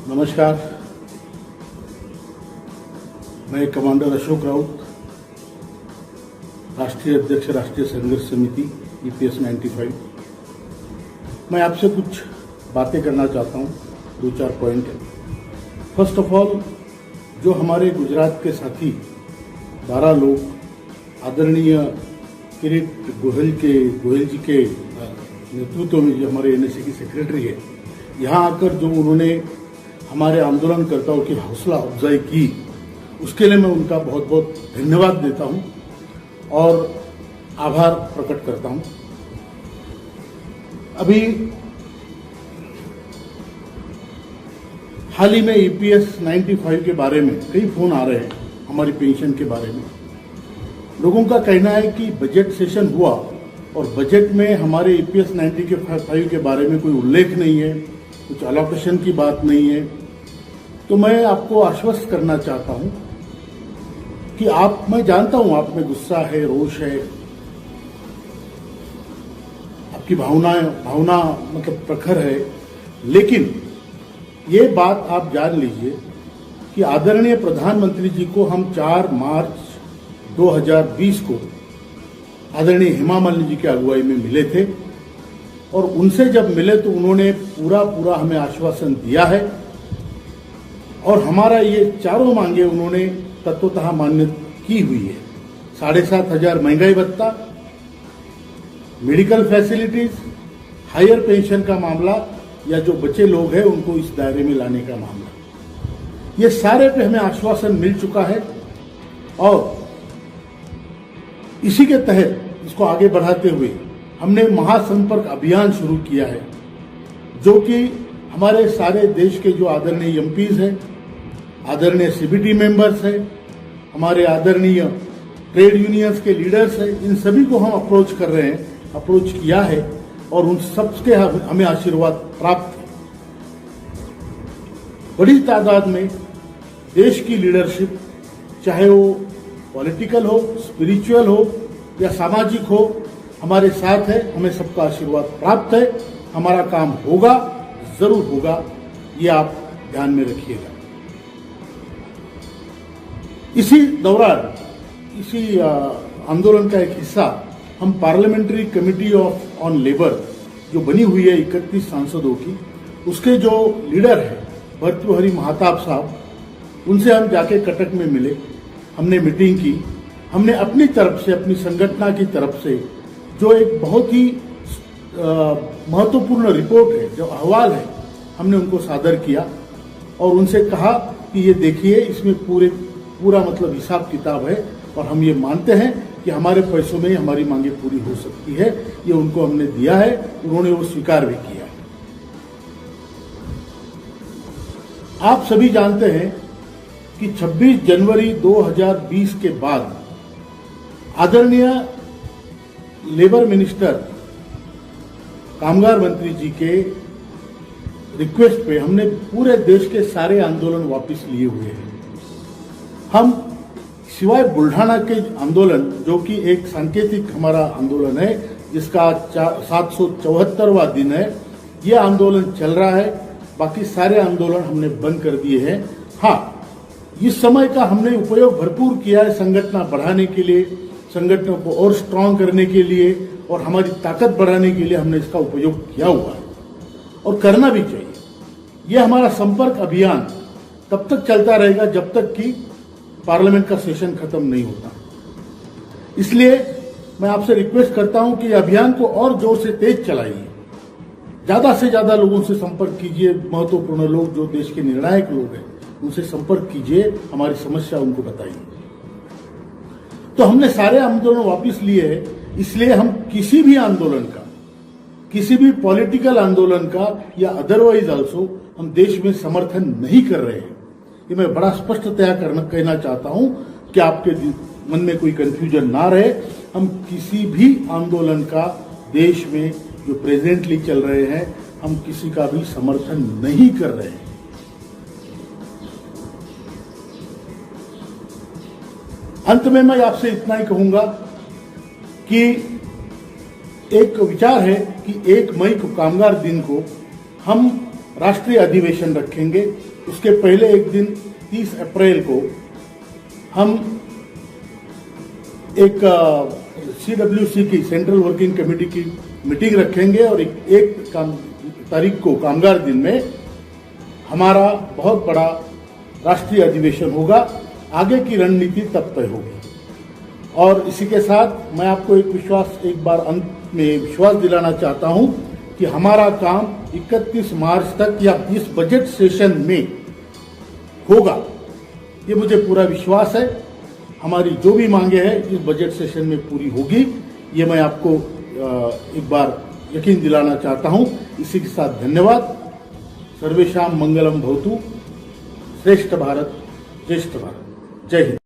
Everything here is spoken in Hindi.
नमस्कार, मैं कमांडर अशोक राउत, राष्ट्रीय अध्यक्ष राष्ट्रीय संघर्ष समिति EPS 95। मैं आपसे कुछ बातें करना चाहता हूं, 2-4 पॉइंट है। फर्स्ट ऑफ ऑल, जो हमारे गुजरात के साथी 12 लोग आदरणीय किरीट गोयल जी के नेतृत्व में, जो हमारे NSA की सेक्रेटरी है, यहाँ आकर जो उन्होंने हमारे आंदोलनकर्ताओं की हौसला अफजाई की, उसके लिए मैं उनका बहुत बहुत धन्यवाद देता हूं और आभार प्रकट करता हूं। अभी हाल ही में EPS 95 के बारे में कई फोन आ रहे हैं, हमारी पेंशन के बारे में। लोगों का कहना है कि बजट सेशन हुआ और बजट में हमारे EPS 95 के बारे में कोई उल्लेख नहीं है, कुछ अलोकेशन की बात नहीं है। तो मैं आपको आश्वस्त करना चाहता हूं कि मैं जानता हूं आप में गुस्सा है, रोष है, आपकी भावना मतलब प्रखर है, लेकिन ये बात आप जान लीजिए कि आदरणीय प्रधानमंत्री जी को हम 4 मार्च 2020 को आदरणीय हेमा मालिनी जी की अगुवाई में मिले थे और उनसे जब मिले तो उन्होंने पूरा हमें आश्वासन दिया है और हमारा ये चारों मांगे उन्होंने तत्वतः मान्य की हुई है। 7,500 महंगाई भत्ता, मेडिकल फैसिलिटीज, हायर पेंशन का मामला या जो बचे लोग हैं उनको इस दायरे में लाने का मामला, ये सारे पे हमें आश्वासन मिल चुका है और इसी के तहत इसको आगे बढ़ाते हुए हमने महासंपर्क अभियान शुरू किया है, जो कि हमारे सारे देश के जो आदरणीय MPs हैं, आदरणीय CBT मेंबर्स हैं, हमारे आदरणीय ट्रेड यूनियंस के लीडर्स हैं, इन सभी को हम अप्रोच कर रहे हैं, अप्रोच किया है और उन सबके हमें आशीर्वाद प्राप्त है। बड़ी तादाद में देश की लीडरशिप, चाहे वो पॉलिटिकल हो, स्पिरिचुअल हो या सामाजिक हो, हमारे साथ है। हमें सबका आशीर्वाद प्राप्त है। हमारा काम होगा, जरूर होगा, ये आप ध्यान में रखिएगा। इसी दौरान, इसी आंदोलन का एक हिस्सा हम पार्लियामेंट्री कमेटी ऑन लेबर जो बनी हुई है 31 सांसदों की, उसके जो लीडर है भर्तृहरि महताब साहब, उनसे हम जाके कटक में मिले, हमने मीटिंग की। हमने अपनी तरफ से, अपनी संगठन की तरफ से जो एक बहुत ही महत्वपूर्ण रिपोर्ट है, जो अहवाल है, हमने उनको सादर किया और उनसे कहा कि ये देखिए, इसमें पूरा मतलब हिसाब किताब है और हम ये मानते हैं कि हमारे पैसों में हमारी मांगे पूरी हो सकती है। ये उनको हमने दिया है, उन्होंने वो स्वीकार भी किया। आप सभी जानते हैं कि 26 जनवरी 2020 के बाद आदरणीय लेबर मिनिस्टर, कामगार मंत्री जी के रिक्वेस्ट पे हमने पूरे देश के सारे आंदोलन वापस लिए हुए हैं। हम सिवाय बुल्ढाना के आंदोलन, जो कि एक सांकेतिक हमारा आंदोलन है, जिसका 774वां दिन है, ये आंदोलन चल रहा है। बाकी सारे आंदोलन हमने बंद कर दिए हैं। हाँ, इस समय का हमने उपयोग भरपूर किया है संगठन बढ़ाने के लिए, संगठनों को और स्ट्रांग करने के लिए और हमारी ताकत बढ़ाने के लिए हमने इसका उपयोग किया हुआ है और करना भी चाहिए। यह हमारा संपर्क अभियान तब तक चलता रहेगा जब तक कि पार्लियामेंट का सेशन खत्म नहीं होता। इसलिए मैं आपसे रिक्वेस्ट करता हूं कि अभियान को और जोर से तेज चलाइए, ज्यादा से ज्यादा लोगों से संपर्क कीजिए। महत्वपूर्ण लोग, जो देश के निर्णायक लोग हैं, उनसे संपर्क कीजिए, हमारी समस्या उनको बताइए। तो हमने सारे आंदोलन वापस लिए हैं, इसलिए हम किसी भी आंदोलन का, किसी भी पॉलिटिकल आंदोलन का या अदरवाइज आल्सो हम देश में समर्थन नहीं कर रहे हैं। ये मैं बड़ा स्पष्टतया कहना चाहता हूं कि आपके मन में कोई कंफ्यूजन ना रहे। हम किसी भी आंदोलन का देश में जो प्रेजेंटली चल रहे हैं, हम किसी का भी समर्थन नहीं कर रहे हैं। अंत में मैं आपसे इतना ही कहूंगा कि एक विचार है कि 1 मई को, कामगार दिन को, हम राष्ट्रीय अधिवेशन रखेंगे। उसके पहले एक दिन 30 अप्रैल को हम एक CWC की सेंट्रल वर्किंग कमेटी की मीटिंग रखेंगे और एक तारीख को कामगार दिन में हमारा बहुत बड़ा राष्ट्रीय अधिवेशन होगा। आगे की रणनीति तब तय होगी। और इसी के साथ मैं आपको एक बार अंत में विश्वास दिलाना चाहता हूं कि हमारा काम 31 मार्च तक या इस बजट सेशन में होगा, ये मुझे पूरा विश्वास है। हमारी जो भी मांगे हैं इस बजट सेशन में पूरी होगी, ये मैं आपको एक बार यकीन दिलाना चाहता हूं। इसी के साथ धन्यवाद। सर्वेषां मंगलम भवतु। श्रेष्ठ भारत, ज्येष्ठ भारत। जय हिंद।